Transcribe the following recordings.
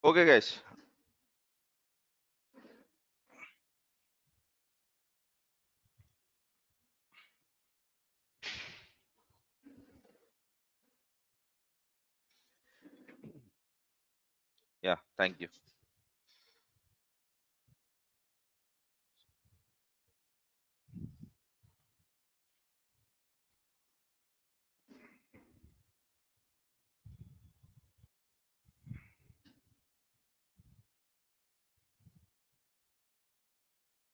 Okay, guys. Yeah, thank you.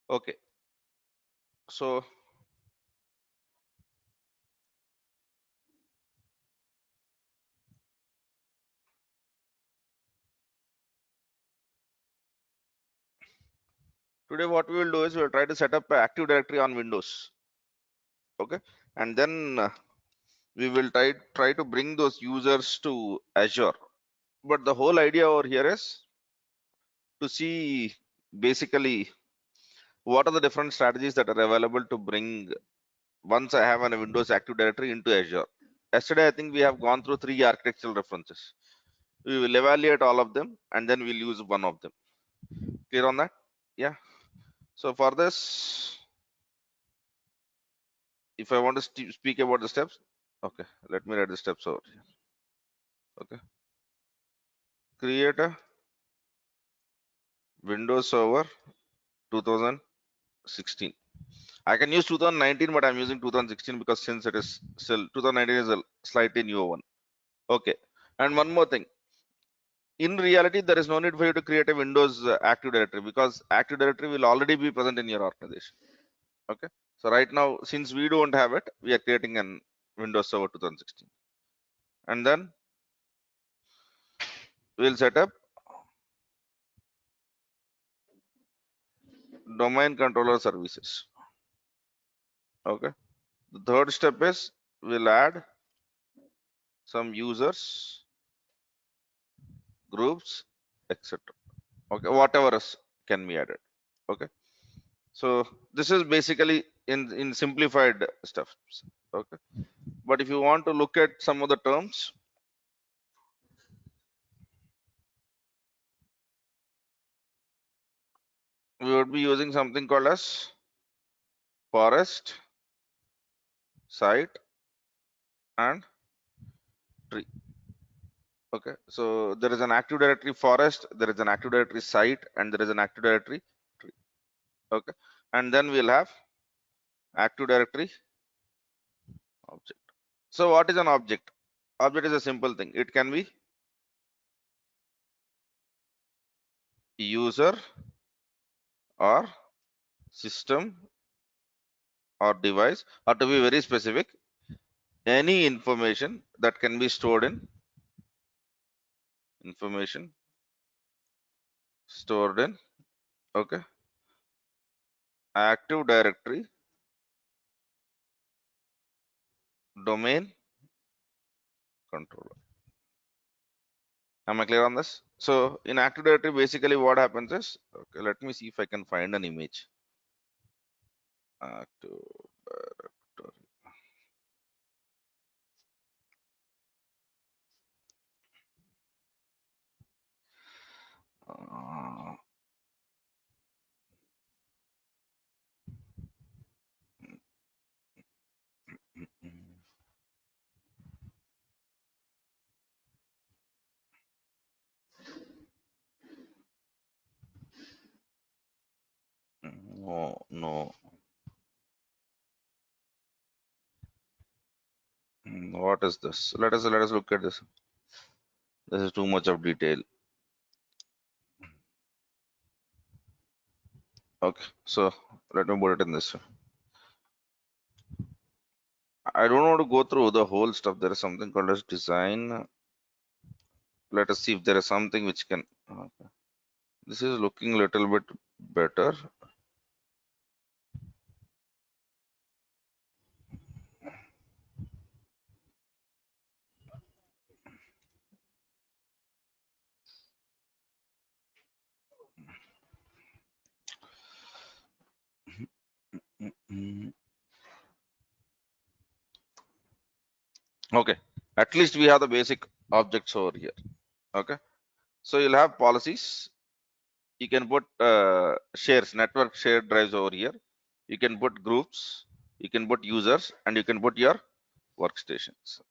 Okay, so today what we will do is we'll try to set up an Active Directory on Windows. Okay, and then we will try to bring those users to Azure. But the whole idea over here is to see basically what are the different strategies that are available to bring once I have a Windows Active Directory into Azure. Yesterday, I think we have gone through 3 architectural references. We will evaluate all of them and then we'll use one of them. Clear on that? Yeah. So for this, if I want to speak about the steps, okay, let me write the steps over here. Okay, create a Windows Server 2016. I can use 2019, but I'm using 2016 because since it is still 2019 is a slightly newer one. Okay, and one more thing. In reality, there is no need for you to create a Windows Active Directory because Active Directory will already be present in your organization. Okay, so right now, since we don't have it, we are creating an Windows Server 2016, and then we'll set up domain controller services. Okay, the third step is we'll add some users, groups, etc. Okay, whatever else can be added. Okay, so this is basically in simplified stuff. Okay, but if you want to look at some of the terms, we would be using something called as forest, site, and tree. Okay, so there is an Active Directory forest, there is an Active Directory site, and there is an Active Directory tree. Okay, and then we'll have Active Directory object. So what is an object? Object is a simple thing. It can be user or system or device, or to be very specific, any information that can be stored in okay, Active Directory domain controller. Am I clear on this? So in Active Directory, basically what happens is, okay, let me see if I can find an image. Active Directory. Uh, no. What is this? Let us look at this. This is too much of detail. Okay, so let me put it in this way. I don't want to go through the whole stuff. There is something called as design. Let us see if there is something which can. Okay. This is looking a little bit better. Okay, at least we have the basic objects over here. Okay, So you'll have policies. You can put shares, network shared drives over here. You can put groups, you can put users, and you can put your workstations.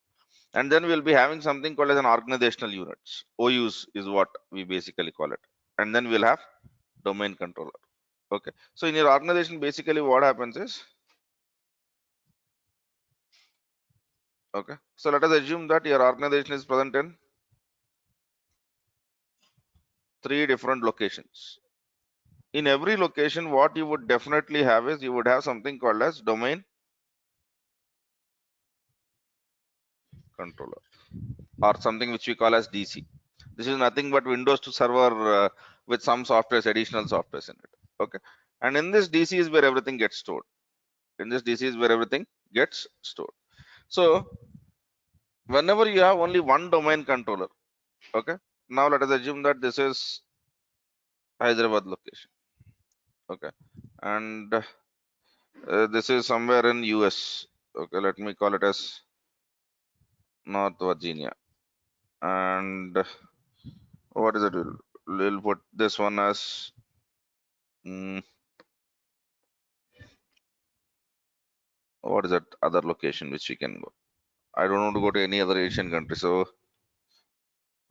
And then we'll be having something called as an organizational units. OUs is what we basically call it. And then we'll have domain controller. Okay. So in your organization, basically what happens is, okay. So let us assume that your organization is present in 3 different locations. In every location, what you would definitely have is you would have something called as domain controller, or something which we call as DC. This is nothing but Windows to server with some softwares, additional softwares in it. Okay. And in this DC is where everything gets stored. In this DC is where everything gets stored. So whenever you have only one domain controller, okay. Now let us assume that this is Hyderabad location. Okay. And this is somewhere in US. Okay. Let me call it as North Virginia. And what is it? We'll put this one as what is that other location which we can go? I don't want to go to any other Asian country, so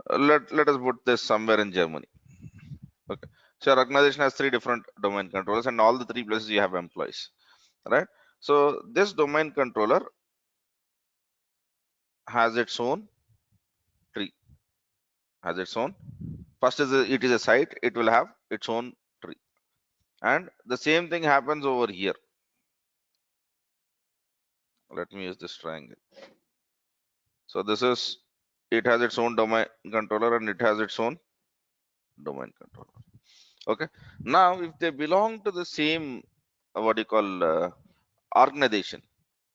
let us put this somewhere in Germany. Okay, so your organization has 3 different domain controllers, and all the 3 places you have employees, right? So this domain controller has its own tree, has its own. First is it is a site, it will have its own tree, and the same thing happens over here. Let me use this triangle. So this is, it has its own domain controller and it has its own domain controller. Okay. Now, if they belong to the same, what do you call, organization,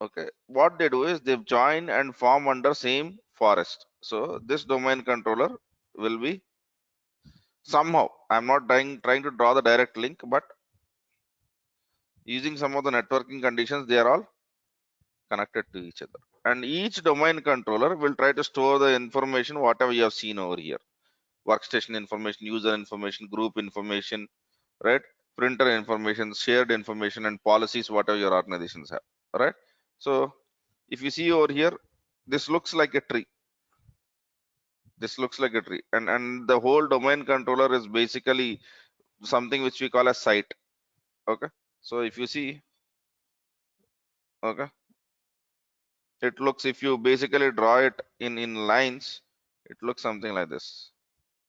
okay, what they do is they join and form under same forest. So this domain controller will be somehow, I'm not trying to draw the direct link, but using some of the networking conditions, they are all connected to each other. And each domain controller will try to store the information, whatever you have seen over here. Workstation information, user information, group information, right? Printer information, shared information, and policies, whatever your organizations have, right? So if you see over here, this looks like a tree. This looks like a tree, and the whole domain controller is basically something which we call a site. Okay. So if you see, okay, it looks, if you basically draw it in lines, it looks something like this.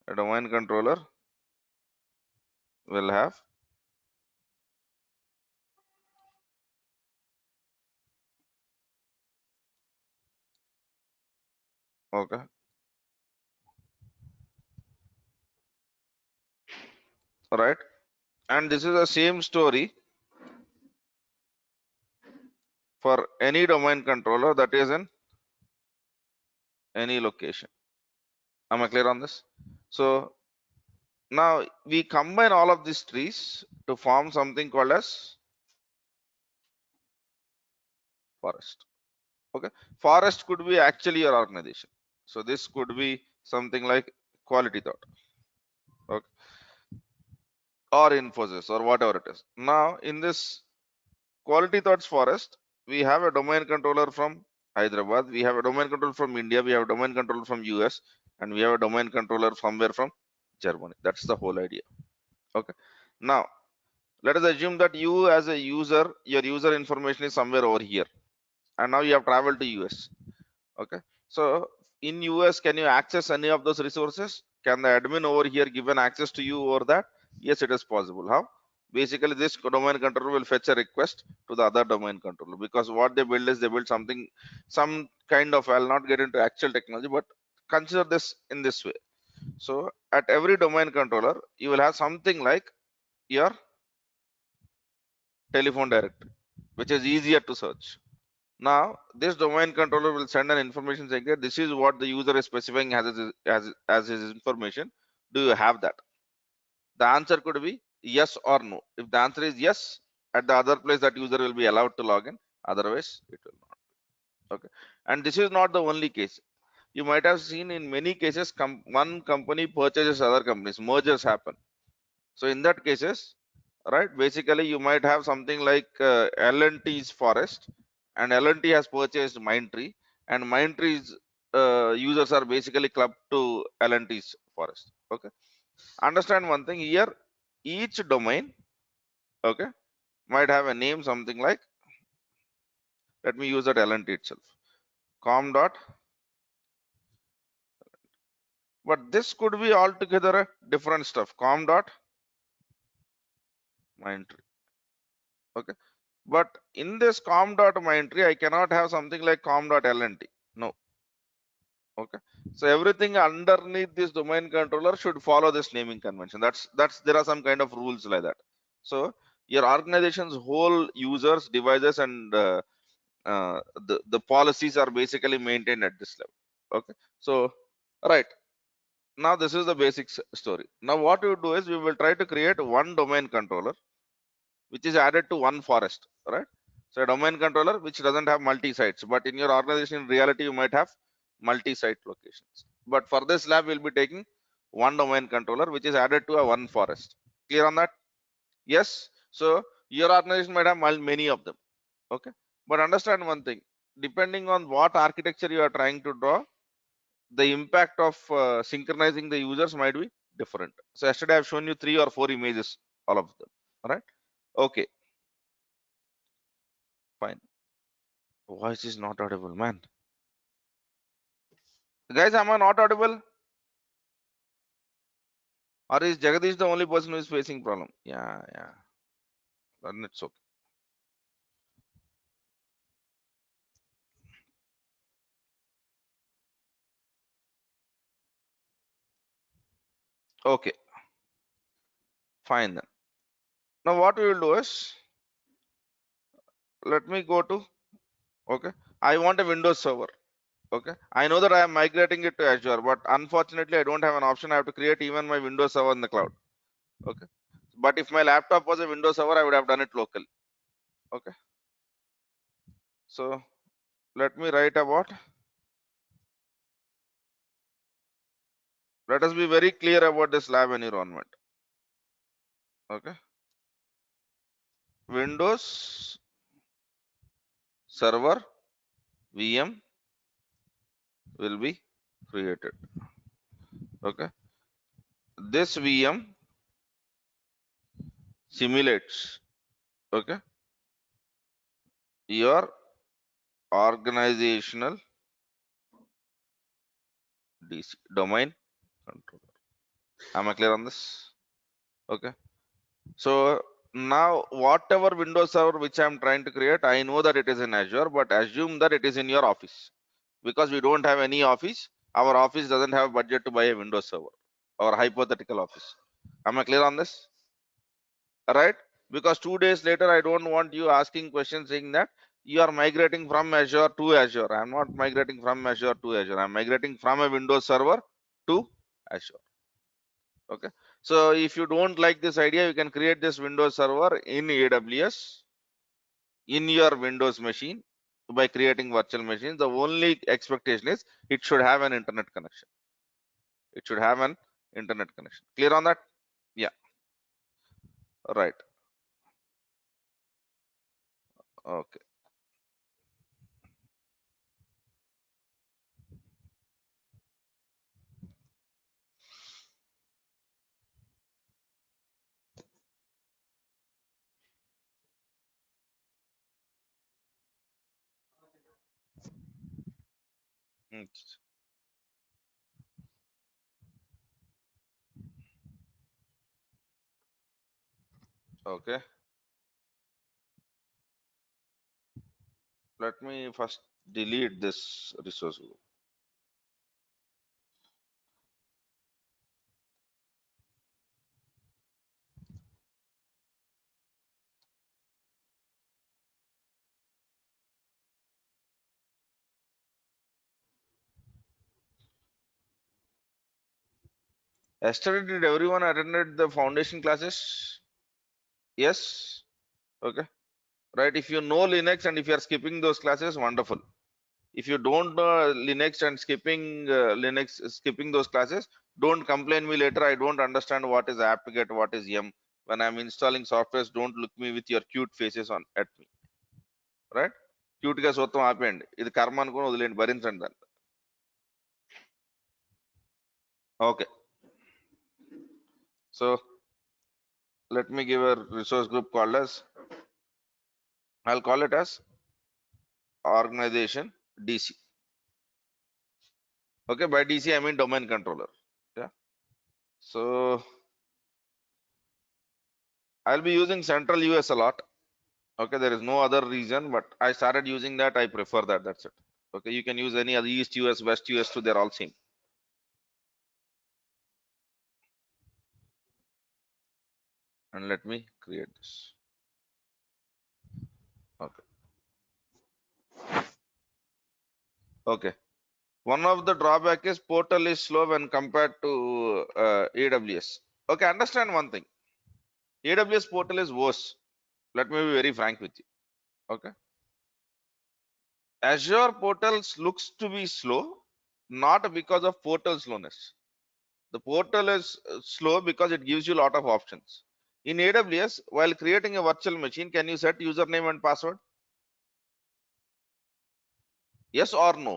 A domain controller will have, okay, right? And this is the same story for any domain controller that is in any location. Am I clear on this? So now we combine all of these trees to form something called as forest. Okay, forest could be actually your organization. So this could be something like Quality Thought, okay, or Infosys, or whatever it is. Now in this Quality Thoughts forest, we have a domain controller from Hyderabad, we have a domain controller from India, we have a domain controller from US, and we have a domain controller somewhere from Germany. That's the whole idea. Okay. Now let us assume that you as a user, your user information is somewhere over here, and now you have traveled to US. Okay. So in US, can you access any of those resources? Can the admin over here give an access to you over that? Yes, it is possible. How? Basically, this domain controller will fetch a request to the other domain controller, because what they build is they build something, some kind of, I'll not get into actual technology, but consider this in this way. So at every domain controller, you will have something like your telephone directory, which is easier to search. Now, this domain controller will send an information saying that this is what the user is specifying as his information. Do you have that? The answer could be yes or no. If the answer is yes, at the other place that user will be allowed to log in. Otherwise, it will not. Okay. And this is not the only case. you might have seen in many cases, one company purchases other companies, mergers happen. So in that cases, right, basically you might have something like L&T's Forest, and L&T has purchased Mindtree, and Mindtree's users are basically clubbed to L&T's Forest. Okay, understand one thing here, each domain, okay, might have a name something like, let me use that L&T itself, com dot, but this could be altogether a different stuff, com dot Mindtree. Okay, but in this com dot Mindtree, I cannot have something like com dot L&T. No. Okay, so everything underneath this domain controller should follow this naming convention. That's there are some kind of rules like that. So your organization's whole users, devices, and the policies are basically maintained at this level. Okay, so right now this is the basic story. Now what we do is we will try to create one domain controller which is added to one forest, right? So a domain controller which doesn't have multi-sites, but in your organization in reality you might have multi-site locations. But for this lab we'll be taking one domain controller which is added to a one forest. Clear on that? Yes. So your organization might have many of them. Okay. But understand one thing, depending on what architecture you are trying to draw, the impact of synchronizing the users might be different. So yesterday I've shown you 3 or 4 images, all of them. All right. Okay. Fine. Voice is not audible, man. Guys, am I not audible? Or is Jagadish the only person who is facing problem? Yeah, yeah. Then it's okay. Okay, fine then. Now what we will do is, let me go to, okay. I want a Windows server. Okay. I know that I am migrating it to Azure, but unfortunately I don't have an option. I have to create even my Windows server in the cloud. Okay. But if my laptop was a Windows server, I would have done it locally. Okay. So let me write about, let us be very clear about this lab environment. Okay. Windows server VM will be created. Okay. This VM simulates, okay, your organizational domain controller. Am I clear on this? Okay. So now whatever Windows server which I'm trying to create, I know that it is in Azure, but assume that it is in your office, because we don't have any office. Our office doesn't have budget to buy a Windows server, or hypothetical office. Am I clear on this? Right? Because 2 days later, I don't want you asking questions saying that you are migrating from Azure to Azure. I'm not migrating from Azure to Azure. I'm migrating from a Windows server to Azure. Okay. So if you don't like this idea, you can create this Windows server in AWS in your Windows machine by creating virtual machines. The only expectation is it should have an internet connection. It should have an internet connection. Clear on that? Yeah. Right. Okay. Hmm. Okay. Let me first delete this resource group. Yesterday, did everyone attended the foundation classes? Yes. Okay. Right. If you know Linux and if you are skipping those classes, wonderful. If you don't know Linux and skipping those classes, don't complain me later. I don't understand what is apt-get, what is yum. When I'm installing softwares, don't look me with your cute faces on at me, right? Cute గా సొత్తం ఆపేయండి, ఇది కర్మ అనుకుని వదిలేండి, భరించండి దాన్ని. Okay, so let me give a resource group called as, I'll call it as organization DC. Okay, by DC I mean domain controller. Yeah, so I'll be using central US a lot. Okay, there is no other reason, but I started using that. I prefer that. That's it. Okay, you can use any other East US, West US too. They're all same. And let me create this. Okay. Okay. One of the drawback is portal is slow when compared to AWS. Okay, understand one thing. AWS portal is worse. Let me be very frank with you. Okay. Azure portals looks to be slow, not because of portal slowness. The portal is slow because it gives you a lot of options. In AWS, while creating a virtual machine, can you set username and password? Yes or no?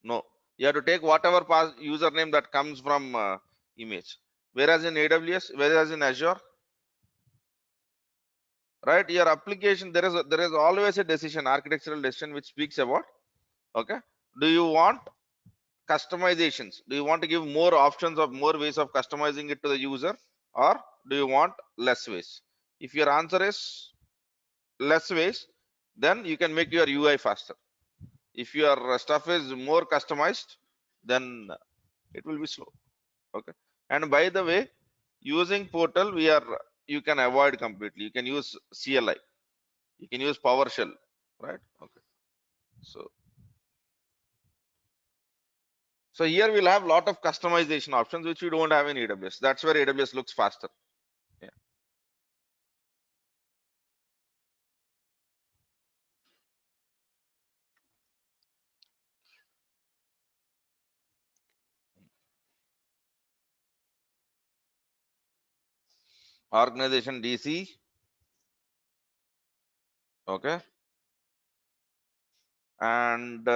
No. You have to take whatever username that comes from image. Whereas in AWS, whereas in Azure, right? Your application, there is always a decision, architectural decision, which speaks about, okay, do you want customizations? Do you want to give more options of more ways of customizing it to the user, or do you want less ways? If your answer is less ways, then you can make your UI faster. If your stuff is more customized, then it will be slow. Okay. And by the way, using portal, you can avoid completely. You can use CLI, you can use PowerShell, right? Okay. So here we'll have a lot of customization options which we don't have in AWS. That's where AWS looks faster. Yeah. Organization DC. Okay. And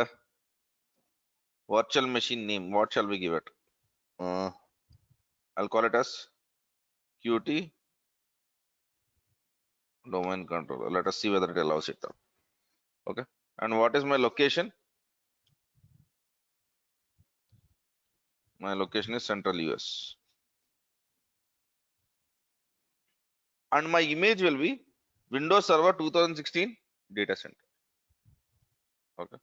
virtual machine name, what shall we give it? I'll call it as Qt domain controller. Let us see whether it allows it. Okay. And what is my location? My location is central US. And my image will be Windows Server 2016 data center. Okay.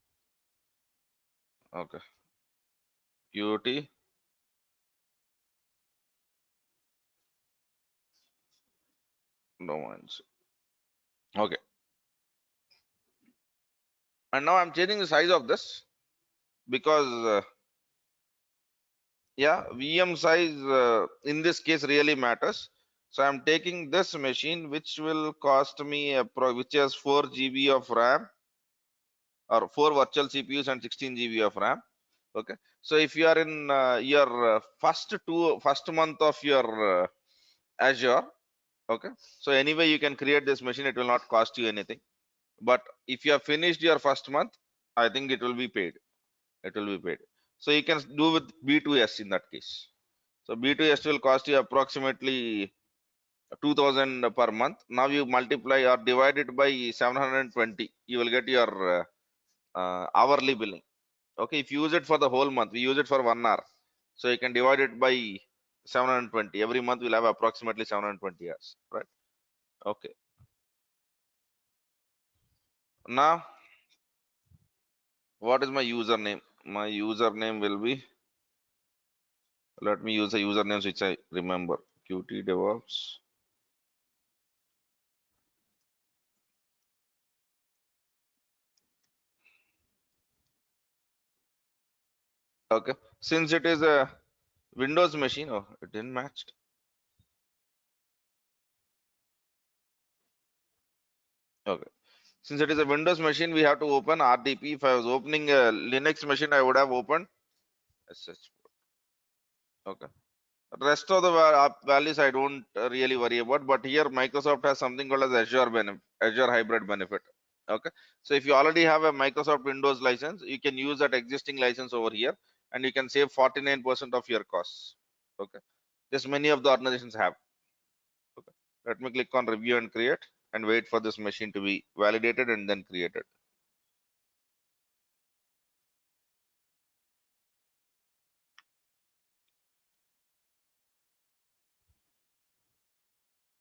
Okay. Qt domains. Okay. And now I'm changing the size of this because yeah, VM size in this case really matters. So I'm taking this machine which will cost me which has 4 GB of RAM, or 4 virtual CPUs and 16 GB of RAM. Okay. So if you are in your first month of your Azure, okay, so anyway you can create this machine, it will not cost you anything. But if you have finished your first month, I think it will be paid. It will be paid. So you can do with B2S in that case. So B2S will cost you approximately 2000 per month. Now you multiply or divide it by 720, you will get your hourly billing. Okay, if you use it for the whole month, we use it for 1 hour, so you can divide it by 720. Every month we'll have approximately 720 hours, right? Okay. Now what is my username? My username will be, let me use the usernames which I remember. Qt DevOps. Okay, since it is a Windows machine, oh, it didn't match. Okay, Since it is a Windows machine, we have to open RDP. If I was opening a Linux machine, I would have opened SH. Okay. Rest of the values I don't really worry about, but here Microsoft has something called as Azure hybrid benefit. Okay. So if you already have a Microsoft Windows license, you can use that existing license over here and you can save 49% of your costs. Okay. This many of the organizations have. Okay. Let me click on review and create and wait for this machine to be validated and then created.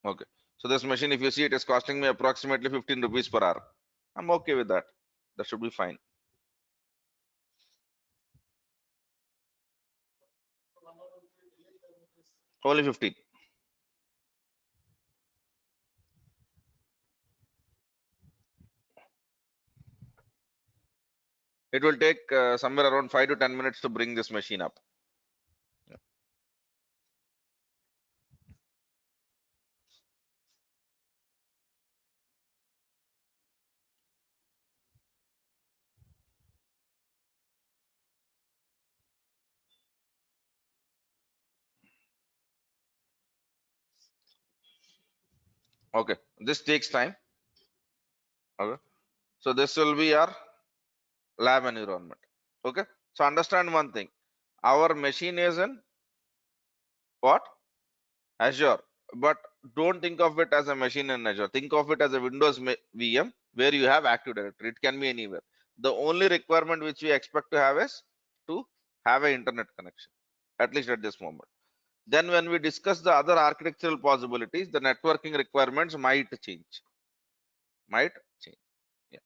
Okay. So this machine, if you see, it is costing me approximately 15 rupees per hour. I'm okay with that. That should be fine. Only 15. It will take somewhere around 5 to 10 minutes to bring this machine up. Yeah. Okay, this takes time. Okay, so this will be our lab environment. Okay, so understand one thing. Our machine is in what? Azure, but don't think of it as a machine in Azure. Think of it as a Windows VM where you have Active Directory. It can be anywhere. The only requirement which we expect to have is to have an internet connection, at least at this moment. Then when we discuss the other architectural possibilities, the networking requirements might change. Might change. Yeah.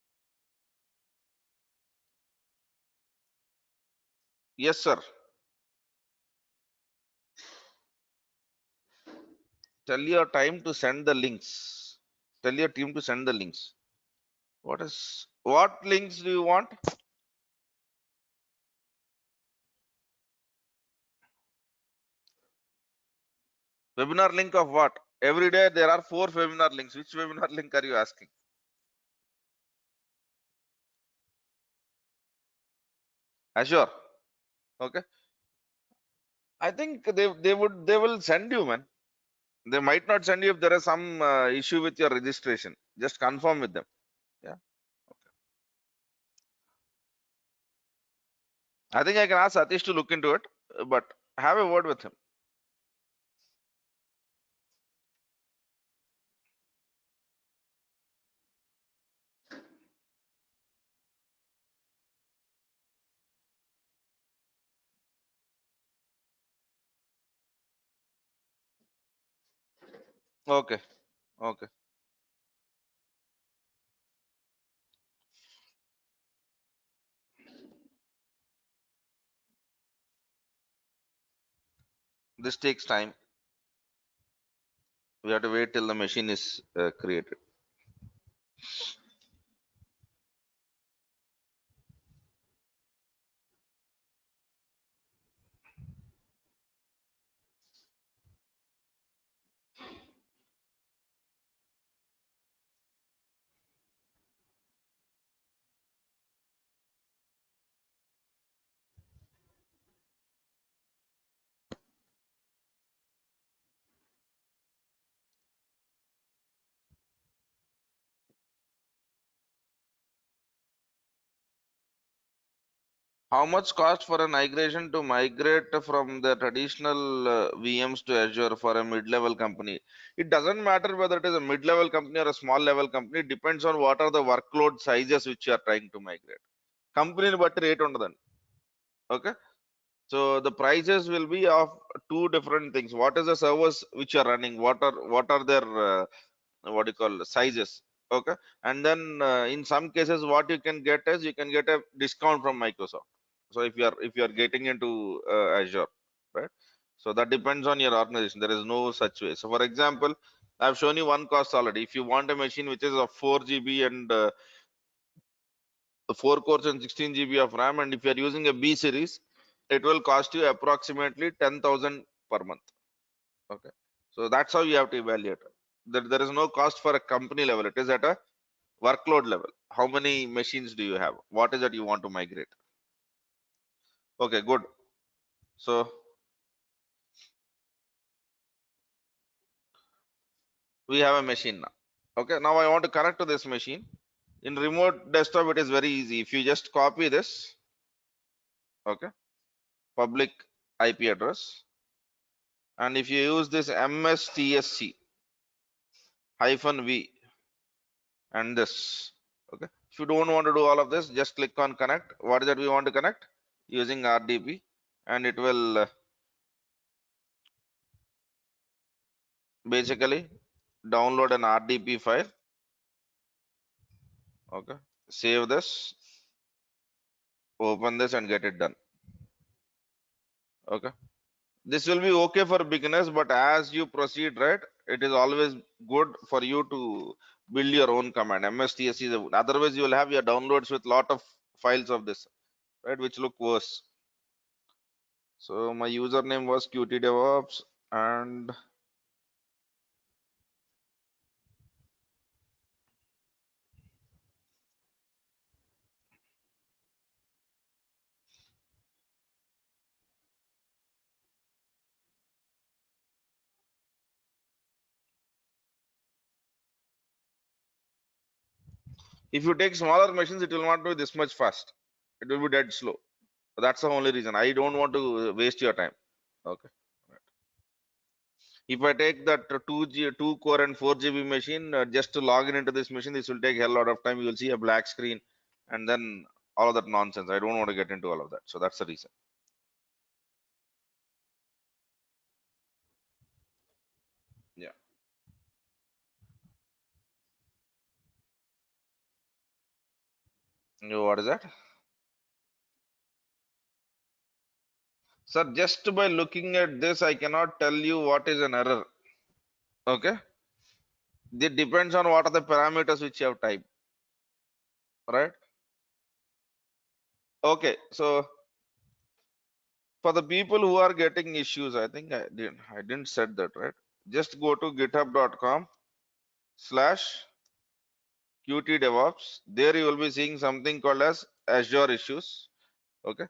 Yes, sir. Tell your time to send the links. Tell your team to send the links. What links do you want? Webinar link of what? Every day there are 4 webinar links. Which webinar link are you asking? Azure. Okay. I think they will send you, man. They might not send you if there is some issue with your registration. Just confirm with them. Yeah. I think I can ask Satish to look into it, but have a word with him. Okay. Okay. This takes time. We have to wait till the machine is created. How much cost for a migration to migrate from the traditional VMs to Azure for a mid-level company? It doesn't matter whether it is a mid-level company or a small level company. It depends on what are the workload sizes which you are trying to migrate. Company but rate on then. Okay. So the prices will be of two different things. What is the servers which are running? What are their what do you call sizes? Okay. And then in some cases, what you can get is you can get a discount from Microsoft. So if you are getting into Azure, right? So that depends on your organization. There is no such way. So for example, I've shown you one cost already. If you want a machine which is of 4 GB and 4 cores and 16 GB of RAM, and if you are using a B series, it will cost you approximately 10,000 per month. Okay. So that's how you have to evaluate. There is no cost for a company level. It is at a workload level. How many machines do you have? What is that you want to migrate? Okay, good. So we have a machine now. Okay, now I want to connect to this machine. In remote desktop, it is very easy. If you just copy this, okay, public IP address, and if you use this mstsc hyphen v and this, okay. If you don't want to do all of this, just click on connect. What is that we want to connect? Using RDP, and it will basically download an RDP file. Okay, save this, open this, and get it done. Okay, this will be okay for beginners, but as you proceed, right, it is always good for you to build your own command. mstsc is otherwise you will have your downloads with lot of files of this, right, which look worse. So my username was qtdevops, and if you take smaller machines, it will not be this much fast. It will be dead slow. That's the only reason. I don't want to waste your time. Okay. If I take that 2 core and 4 GB machine, just to log into this machine, this will take a hell lot of time. You will see a black screen and then all of that nonsense. I don't want to get into all of that. So that's the reason. Yeah. What is that? Sir, just by looking at this, I cannot tell you what is an error. Okay. It depends on what are the parameters which you have typed. Right. Okay. So for the people who are getting issues, I think I didn't set that, right? Just go to github.com/qtdevops. There you will be seeing something called as Azure issues. Okay.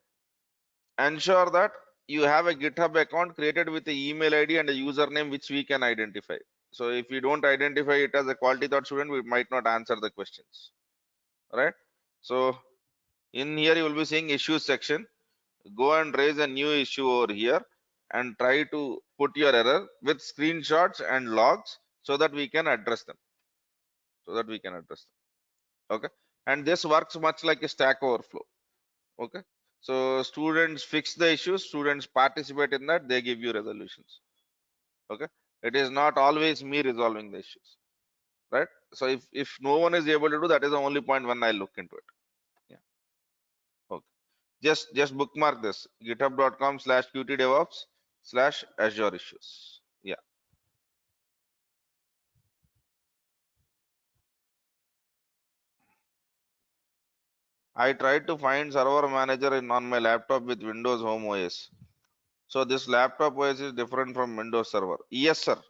Ensure that you have a GitHub account created with the email ID and a username which we can identify. So if we don't identify it as a quality thought student, we might not answer the questions. Right. So in here you will be seeing issues section. Go and raise a new issue over here and try to put your error with screenshots and logs so that we can address them. Okay. And this works much like a Stack Overflow. Okay. So students fix the issues, students participate in that, they give you resolutions. Okay. It is not always me resolving the issues, right? So if no one is able to do, that is the only point when I look into it. Yeah. Okay. Just bookmark this github.com/qtdevops/Azure issues. Yeah. I tried to find server manager on my laptop with Windows Home OS. So this laptop OS is different from Windows Server. Yes, sir.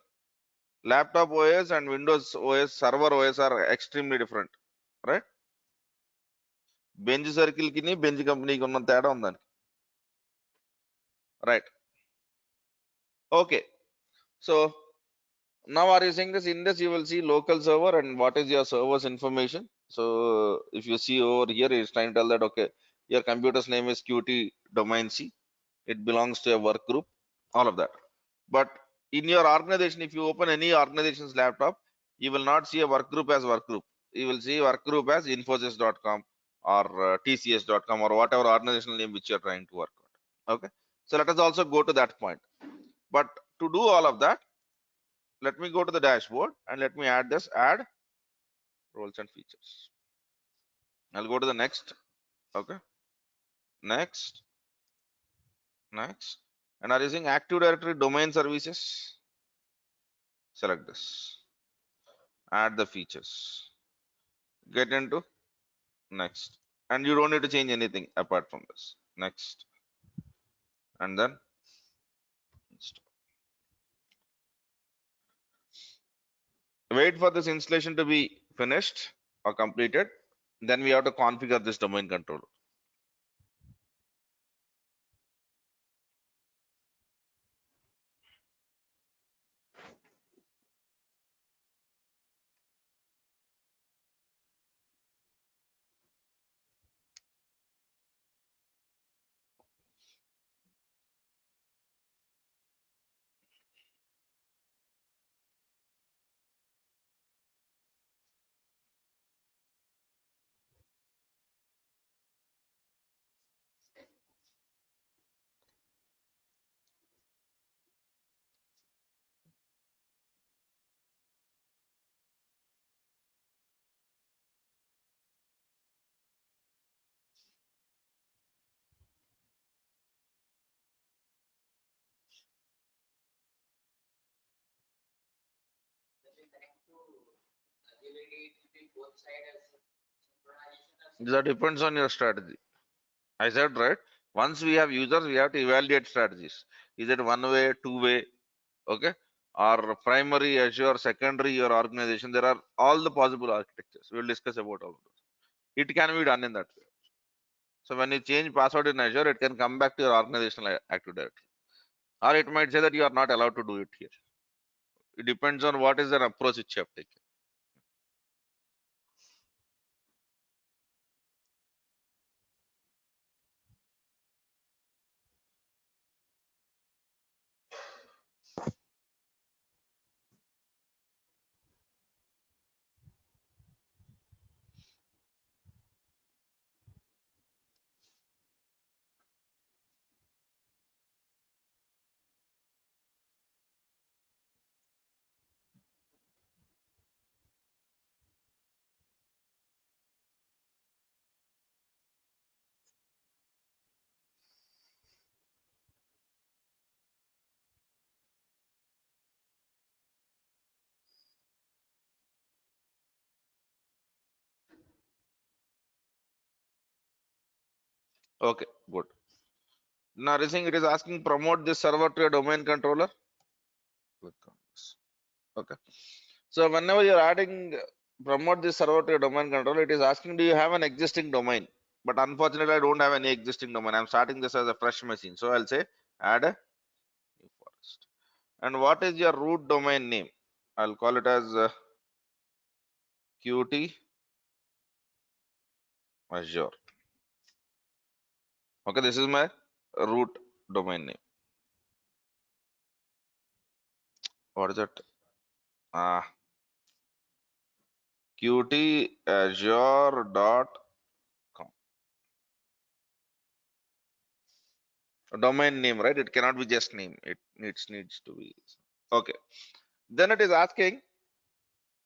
Laptop OS and Windows OS, server OS are extremely different, right? Bench circle ki bench company ki unna teda undan. Right. Okay. So now are you saying this in this you will see local server and what is your server's information. So if you see over here, it's trying to tell that okay, your computer's name is Qt domain C. It belongs to a work group, all of that. But in your organization, if you open any organization's laptop, you will not see a work group as work group. You will see work group as infosys.com or tcs.com or whatever organizational name which you're trying to work on. Okay. So let us also go to that point. But to do all of that, let me go to the dashboard and let me add this add roles and features. I'll go to the next. Okay. Next. Next. And are using Active Directory domain services? Select this. Add the features. Get into next. And you don't need to change anything apart from this. Next. And then install. Wait for this installation to be finished. are completed, then we have to configure this domain controller. That depends on your strategy. I said, right? Once we have users, we have to evaluate strategies. Is it one way, two way, okay? Or primary, Azure, secondary, your organization. There are all the possible architectures. We'll discuss about all of those. It can be done in that way. So when you change password in Azure, it can come back to your organizational Active Directory. Or it might say that you are not allowed to do it here. It depends on what is the approach which you have taken. Okay, good. Now, Rising, it is asking promote this server to a domain controller. Click on this. Okay. So whenever you're adding promote this server to a domain controller, it is asking, do you have an existing domain? But unfortunately, I don't have any existing domain. I'm starting this as a fresh machine. So I'll say add a new forest. And what is your root domain name? I'll call it as Qt Azure. Okay, this is my root domain name. What is it? qtazure.com. Domain name, right? It cannot be just name. It needs to be. Okay. Then it is asking,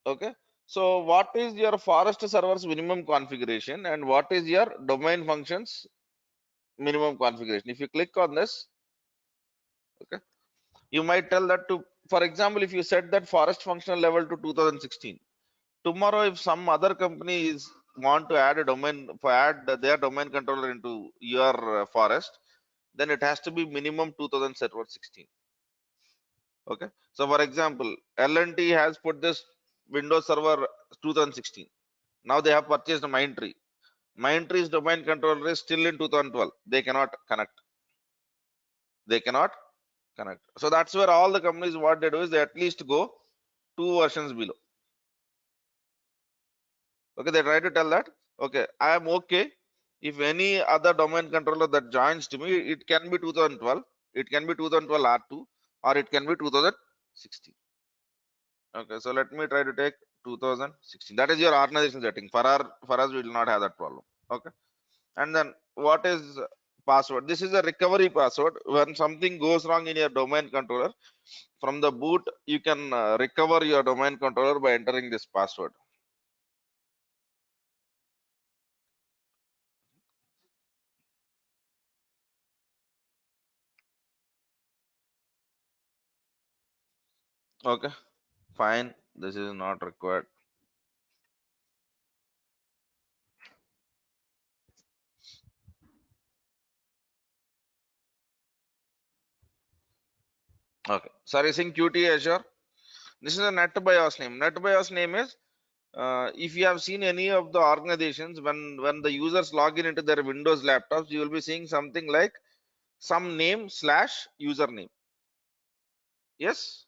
okay. So what is your forest server's minimum configuration and what is your domain functions minimum configuration? If you click on this, okay, you might tell that to, for example, if you set that forest functional level to 2016, tomorrow if some other company is want to add a domain for add their domain controller into your forest, then it has to be minimum 2000 server 16. Okay, so for example, L&T has put this Windows Server 2016. Now they have purchased Mindtree. Mindtree's domain controller is still in 2012. They cannot connect. They cannot connect. So that's where all the companies, what they do is they at least go 2 versions below. Okay, they try to tell that, okay, I am okay if any other domain controller that joins to me, it can be 2012, it can be 2012 R2, or it can be 2016. Okay, so let me try to take 2016. That is your organization setting. For us, we will not have that problem. Okay, and then what is password? This is a recovery password. When something goes wrong in your domain controller, from the boot, you can recover your domain controller by entering this password. Okay, fine. This is not required. Okay, servicing Qt Azure. This is a NetBIOS name. NetBIOS name is if you have seen any of the organizations, when the users log in into their Windows laptops, you will be seeing something like some name slash username. Yes.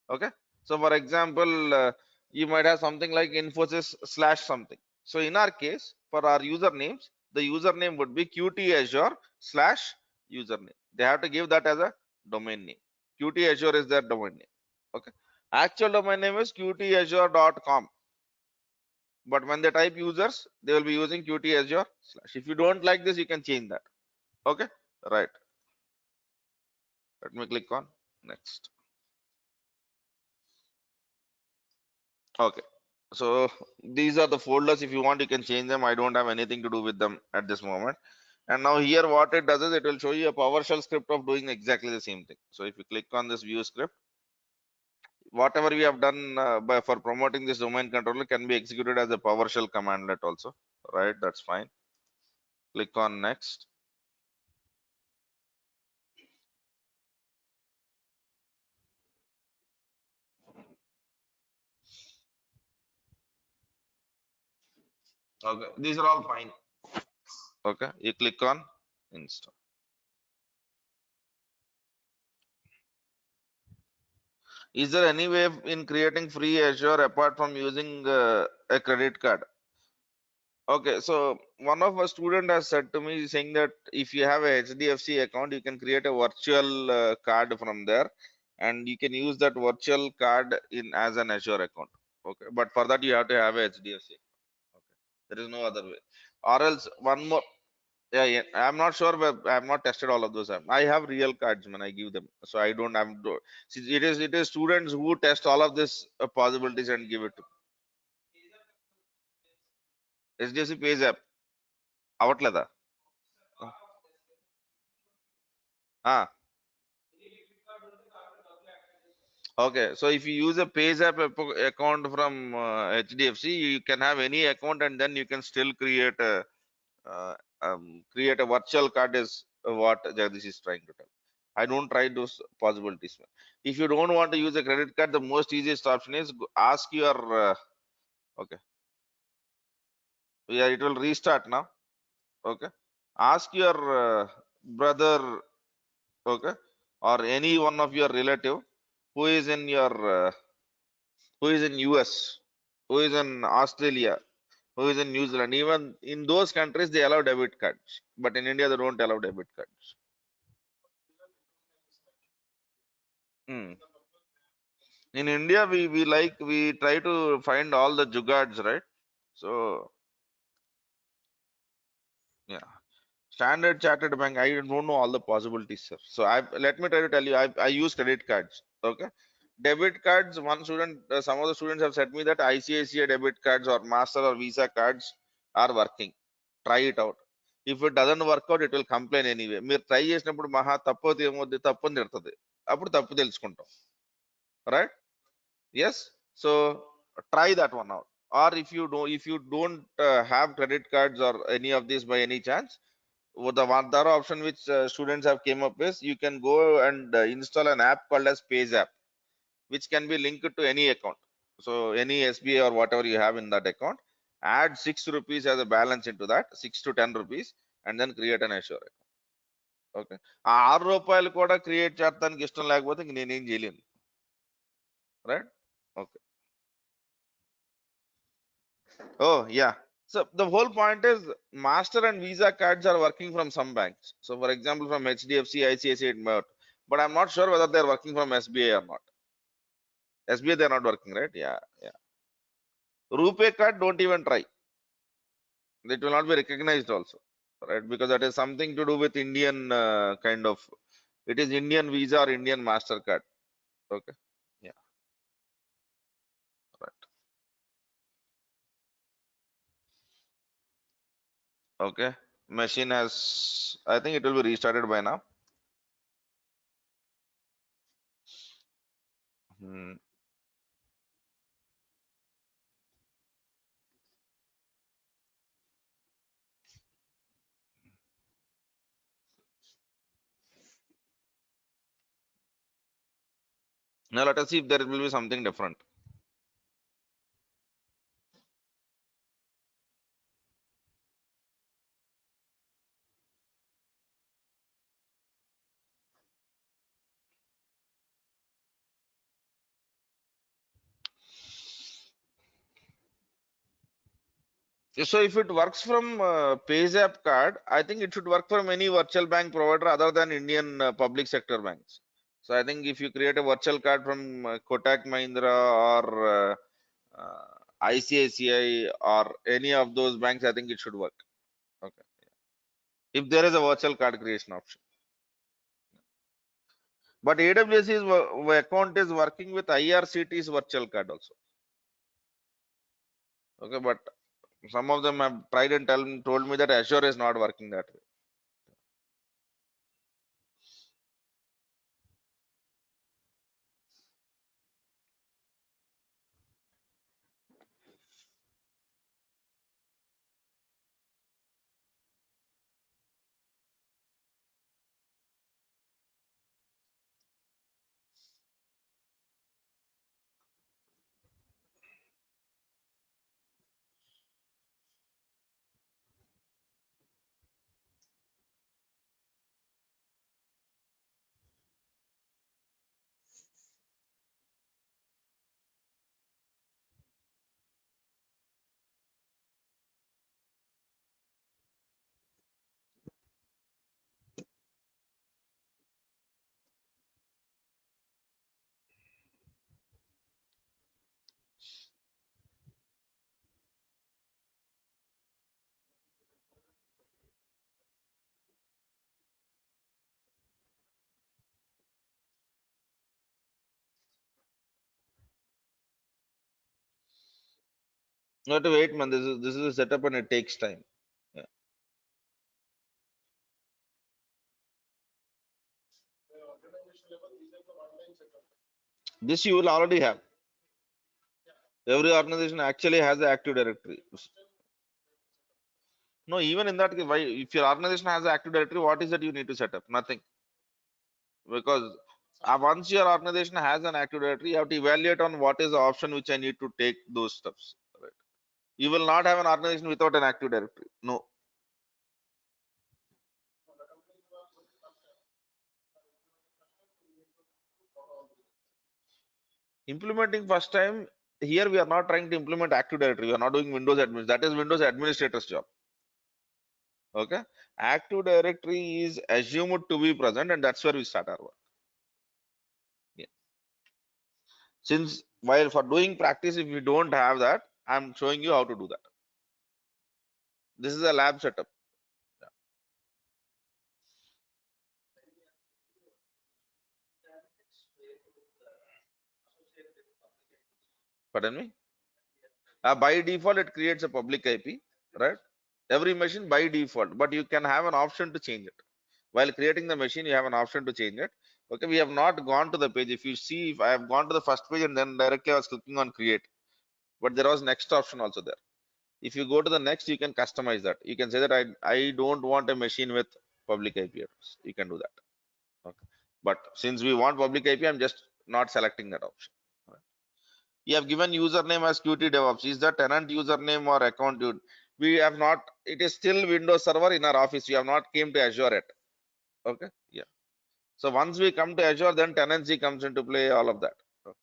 Okay. So for example, you might have something like Infosys slash something. So in our case, for our usernames, the username would be Qt Azure slash username. They have to give that as a domain name. Qt Azure is their domain name. Okay. Actual domain name is qtazure.com. But when they type users, they will be using Qt Azure slash. If you don't like this, you can change that. Okay. Right. Let me click on next. Okay. So these are the folders. If you want, you can change them. I don't have anything to do with them at this moment. And now here, what it does is it will show you a PowerShell script of doing exactly the same thing. So if you click on this view script, whatever we have done for promoting this domain controller can be executed as a PowerShell commandlet also. Right? That's fine. Click on next. Okay. These are all fine. Okay. You click on install. Is there any way in creating free Azure apart from using a credit card? Okay, so one of our student has said to me saying that if you have a HDFC account, you can create a virtual card from there, and you can use that virtual card in as an Azure account. Okay, but for that you have to have a HDFC. Okay, there is no other way. Or else one more. Yeah, yeah. I'm not sure, but I have not tested all of those. I have real cards when I give them, so I don't have to. See, it is students who test all of this possibilities and give it to HDFC Pays app. అవట్లేదా? Ah. Okay, so if you use a PayZapp account from HDFC, you can have any account and then you can still uh, create a virtual card is what Jagdish is trying to tell. I don't try those possibilities. If you don't want to use a credit card, the most easiest option is ask your okay. Yeah, it will restart now. Okay, ask your brother, okay, or any one of your relative who is in your who is in US, who is in Australia, who is in New Zealand. Even in those countries, they allow debit cards, but in India, they don't allow debit cards. Hmm. In India, we try to find all the jugards, right? So yeah, Standard Chartered Bank. I don't know all the possibilities, sir. So let me try to tell you. I use credit cards. Okay, debit cards. One student, some of the students have said me that ICICI debit cards or Master or Visa cards are working. Try it out. If it doesn't work out, it will complain anyway. మీరు try చేసినప్పుడు మహా తప్పది ఏమవుద్ది తప్పు అని తిడుతుంది అప్పుడు తప్పు తెలుసుకుంటాం right yes so try that one out or if you don't have credit cards or any of these by any chance the other option which students have came up with you can go and install an app called as Pays app which can be linked to any account. So any SBI or whatever you have in that account, add 6 rupees as a balance into that, 6 to 10 rupees, and then create an Azure account. Okay. ఆ 6 రూపాయలు కూడా create చేయడానికి ఇష్టం లేకపోతే ఇంక నేనేం చేయలేను right okay oh yeah so the whole point is master and visa cards are working from some banks, so for example from HDFC, ICICI, but I'm not sure whether they're working from SBI or not. SBI they're not working, right? Yeah, yeah. RuPay card, don't even try. It will not be recognized also, right? Because that is something to do with Indian kind of, it is Indian Visa or Indian MasterCard. Okay. Yeah. Right. Okay. Machine has, I think it will be restarted by now. Hmm. Now let us see if there will be something different. So if it works from PayZapp card, I think it should work from any virtual bank provider other than Indian public sector banks. So I think if you create a virtual card from Kotak Mahindra or ICICI or any of those banks, I think it should work. Okay. If there is a virtual card creation option. But AWS is account is working with IRCT's virtual card also. Okay, but some of them have tried and told me that Azure is not working that way. You have to wait, man. This is a setup and it takes time. Yeah. This you will already have. Every organization actually has the Active Directory. No, even in that case, why if your organization has the Active Directory, what is that you need to set up? Nothing. Because once your organization has an Active Directory, you have to evaluate on what is the option which I need to take those steps. Right. You will not have an organization without an Active Directory. No. Implementing first time, here we are not trying to implement Active Directory. We are not doing Windows admin. That is Windows administrator's job. Okay. Active Directory is assumed to be present, and that's where we start our work. Yeah. Since while for doing practice, if we don't have that, I'm showing you how to do that. This is a lab setup. Yeah. Pardon me? By default, it creates a public IP, right? Every machine by default, but you can have an option to change it. While creating the machine, you have an option to change it. Okay, we have not gone to the page. If you see, if I have gone to the first page and then directly I was clicking on create, but there was next option also there. If you go to the next, you can customize that. You can say that I don't want a machine with public IP address. You can do that. Okay. But since we want public IP, I'm just not selecting that option. Right. You have given username as Qt DevOps. Is the tenant username or account? We have not. It is still Windows Server in our office. We have not came to Azure yet. Okay. Yeah. So once we come to Azure, then tenancy comes into play. All of that. Okay.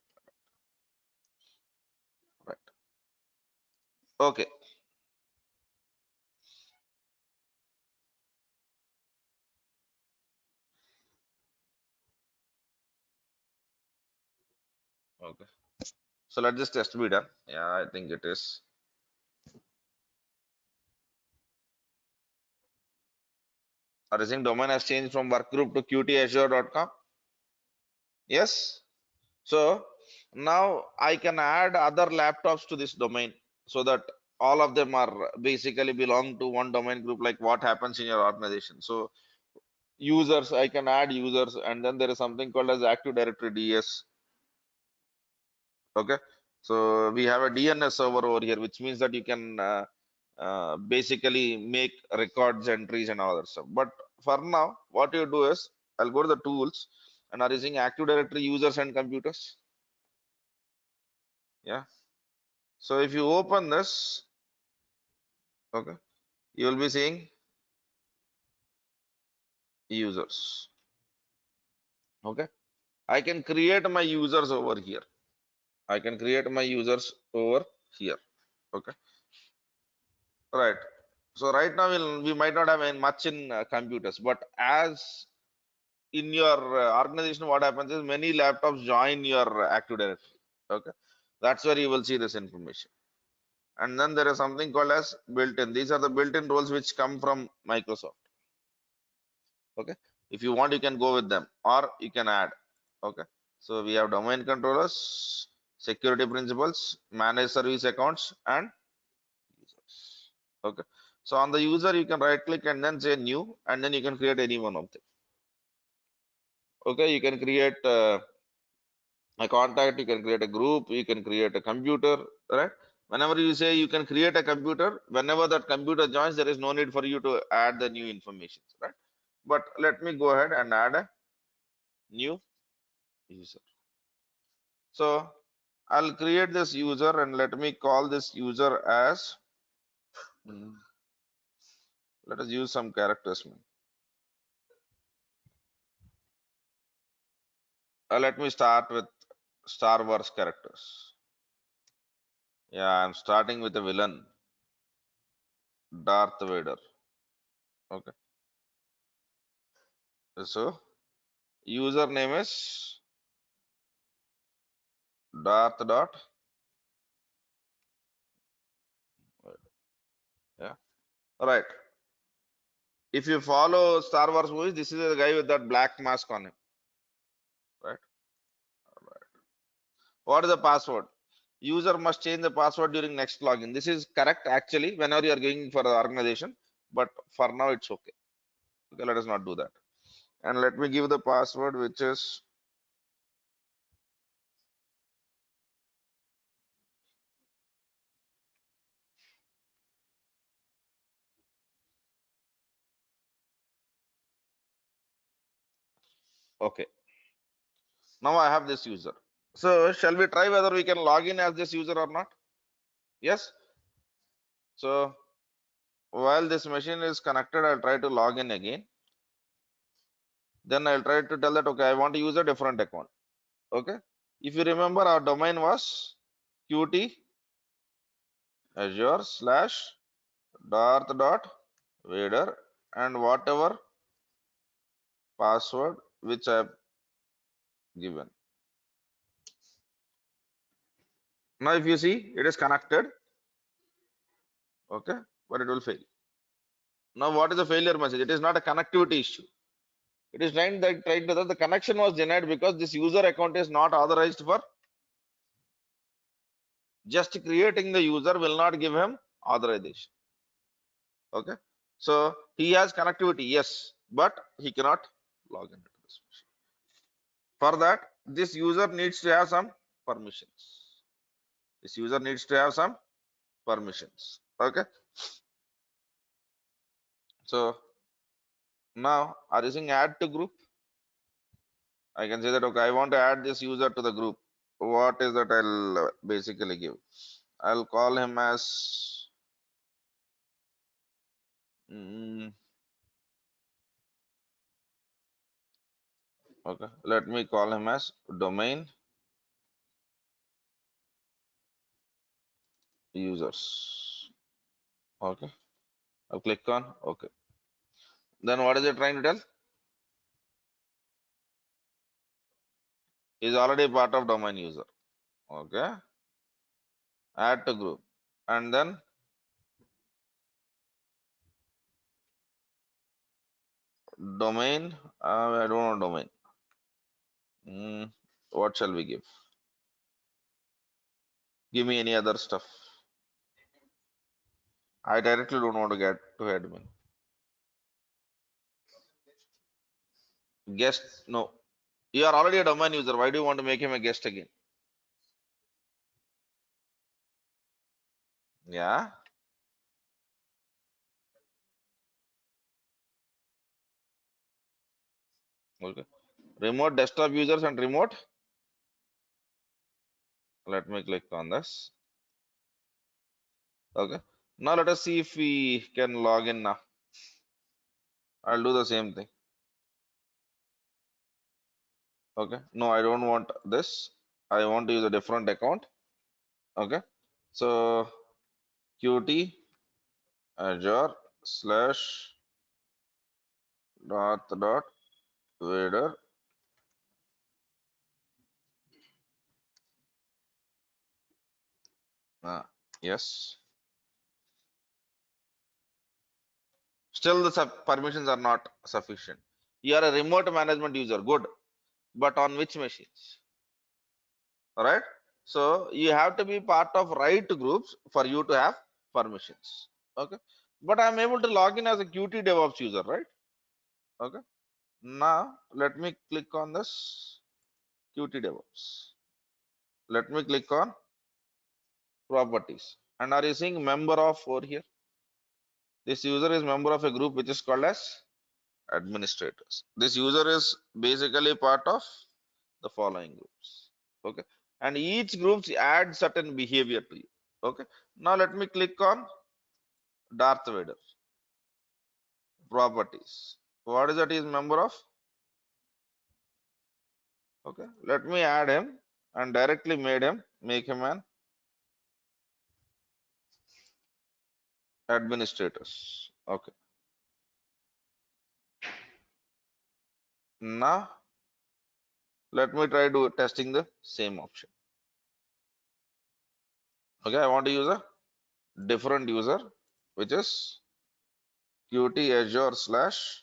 Right. Okay. Okay. So let this test be done. Yeah, I think it is. Are you saying domain has changed from workgroup to qtazure.com? Yes. So now I can add other laptops to this domain so that all of them are basically belong to one domain group, like what happens in your organization. So users, I can add users, and then there is something called as Active Directory DS. Okay. So we have a DNS server over here, which means that you can basically make records, entries, and all that stuff. But for now, what you do is I'll go to the tools and are using Active Directory users and computers. Yeah. So if you open this, okay, you will be seeing users. Okay. I can create my users over here. I can create my users over here. Okay. Right. So right now we might not have much in computers, but as in your organization, what happens is many laptops join your Active Directory. Okay, that's where you will see this information. And then there is something called as built-in. These are the built-in roles which come from Microsoft. Okay, if you want, you can go with them, or you can add. Okay, so we have domain controllers, security principles, manage service accounts, and users. Okay, so on the user, you can right click and then say new, and then you can create any one of them. Okay, you can create a contact, you can create a group, you can create a computer, right? Whenever you say you can create a computer, whenever that computer joins, there is no need for you to add the new information, right? But let me go ahead and add a new user. So I'll create this user and let me call this user as, mm, let us use some characters. Let me start with Star Wars characters. Yeah, I'm starting with a villain, Darth Vader. Okay, so username is Darth dot. Yeah, right. If you follow Star Wars movies, this is the guy with that black mask on him, right? What is the password? User must change the password during next login. This is correct actually whenever you are going for the organization, but for now it's okay. Okay, let us not do that. And let me give the password, which is okay. Now I have this user. So shall we try whether we can log in as this user or not? Yes. So while this machine is connected, I'll try to log in again. Then I'll try to tell that, okay, I want to use a different account. Okay. If you remember, our domain was qt azure slash darth dot vader and whatever password which I have given. Now, if you see, it is connected. Okay, but it will fail. Now, what is the failure message? It is not a connectivity issue. It is trying that the connection was denied because this user account is not authorized for just creating the user will not give him authorization. Okay, so he has connectivity, yes, but he cannot log into this machine. For that, this user needs to have some permissions. This user needs to have some permissions. Okay, so now are using add to group. I can say that, okay, I want to add this user to the group. What is that I'll basically give? I'll call him as mm, okay. Let me call him as domain users. Okay. I'll click on okay. Then what is it trying to tell? Is already part of domain user. Okay. Add to group. And then domain. I don't know domain. What shall we give? Give me any other stuff. I directly don't want to get to admin. Guest, no. You are already a domain user. Why do you want to make him a guest again? Yeah. Okay. Remote desktop users and remote. Let me click on this. Okay. Now let us see if we can log in now. I'll do the same thing. Okay. No, I don't want this. I want to use a different account. Okay. So Qt Azure slash dot Vader. Yes. Still, the permissions are not sufficient. You are a remote management user. Good. But on which machines? All right. So you have to be part of right groups for you to have permissions. Okay. But I'm able to log in as a Qt DevOps user, right? Okay. Now let me click on this Qt DevOps. Let me click on properties. And are you seeing member of over here? This user is member of a group which is called as administrators. This user is basically part of the following groups. Okay. And each groups add certain behavior to you. Okay. Now let me click on Darth Vader properties. What is that he is member of? Okay. Let me add him and directly make him an administrators. Okay. Now let me try to testing the same option. Okay. I want to use a different user, which is Qt Azure slash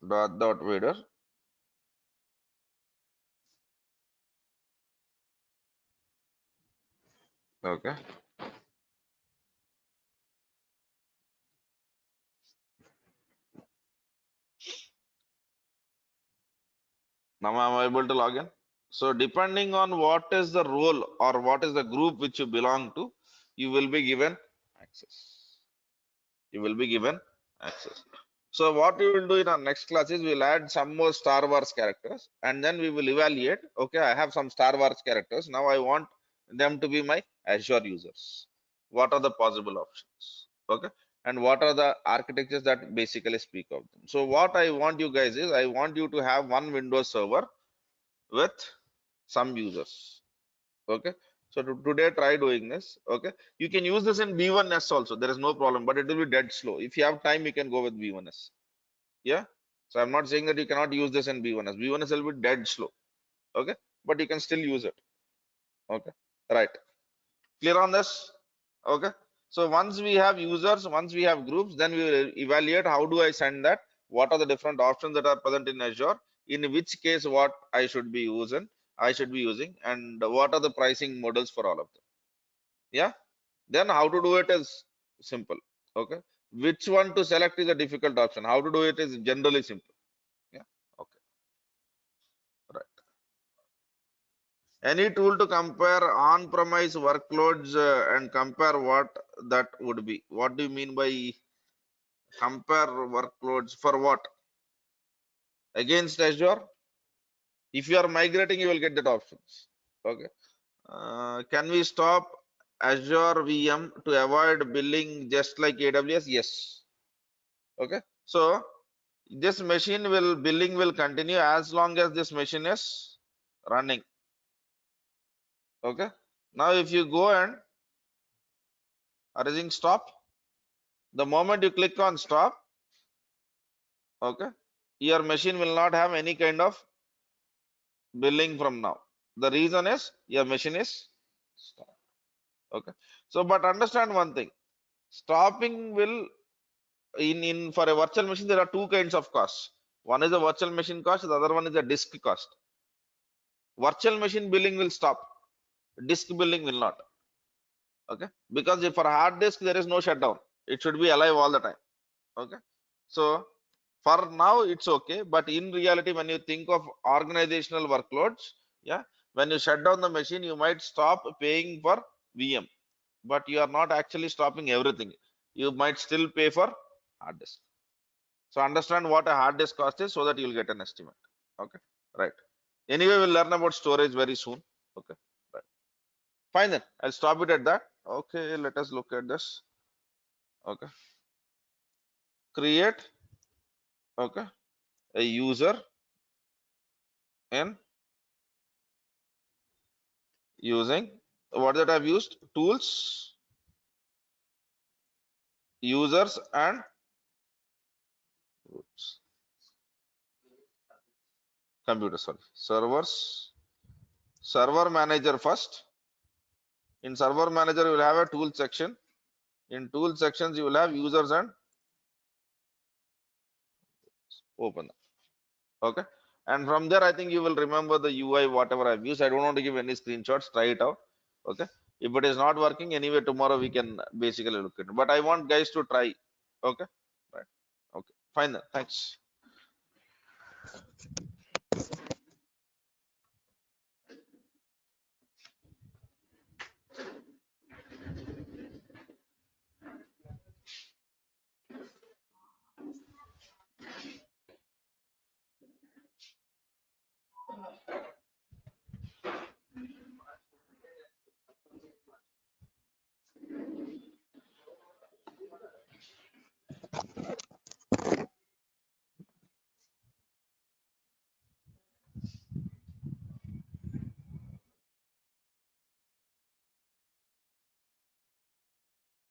dot Vader. Okay. Now I'm able to log in. So depending on what is the role or what is the group which you belong to, you will be given access. You will be given access. So what we will do in our next class is we'll add some more Star Wars characters and then we will evaluate. Okay, I have some Star Wars characters. Now I want them to be my Azure users. What are the possible options? Okay, and what are the architectures that basically speak of them? So what I want you guys is I want you to have one Windows server with some users. Okay. So today try doing this. Okay. You can use this in V1S also. There is no problem, but it will be dead slow. If you have time, you can go with V1S. Yeah. So I'm not saying that you cannot use this in V1S. V1S will be dead slow. Okay. But you can still use it. Okay. Right. Clear on this? Okay. So once we have users, once we have groups, then we will evaluate how do I send that? What are the different options that are present in Azure? In which case, what I should be using, and what are the pricing models for all of them? Yeah. Then how to do it is simple. Okay. Which one to select is a difficult option. How to do it is generally simple. Yeah. Okay. Right. Any tool to compare on-premise workloads and compare what that would be. What do you mean by compare workloads for what? Against Azure? If you are migrating, you will get that options. Okay. Can we stop Azure VM to avoid billing just like AWS? Yes. Okay. So this machine will billing will continue as long as this machine is running. Okay. Now if you go and are using stop, the moment you click on stop, okay, your machine will not have any kind of billing from now. The reason is your machine is stopped. Okay. So, but understand one thing, stopping will in for a virtual machine, there are two kinds of costs. One is a virtual machine cost, the other one is a disk cost. Virtual machine billing will stop, disk billing will not. Okay. Because if for a hard disk, there is no shutdown. It should be alive all the time. Okay. So for now it's okay, but in reality, when you think of organizational workloads, yeah, when you shut down the machine, you might stop paying for VM, but you are not actually stopping everything. You might still pay for hard disk. So understand what a hard disk cost is so that you'll get an estimate. Okay, right. Anyway, we'll learn about storage very soon. Okay, right. Fine then. I'll stop it at that. Okay, let us look at this. Okay, create. Okay, a user in using what that I've used tools users and computer, sorry, server manager first. In server manager, you will have a tool section. In tool sections, you will have users and open. Okay. And from there, I think you will remember the UI, whatever I've used. I don't want to give any screenshots. Try it out. Okay. If it is not working, anyway, tomorrow we can basically look at it. But I want guys to try. Okay. Right. Okay. Fine then. Thanks.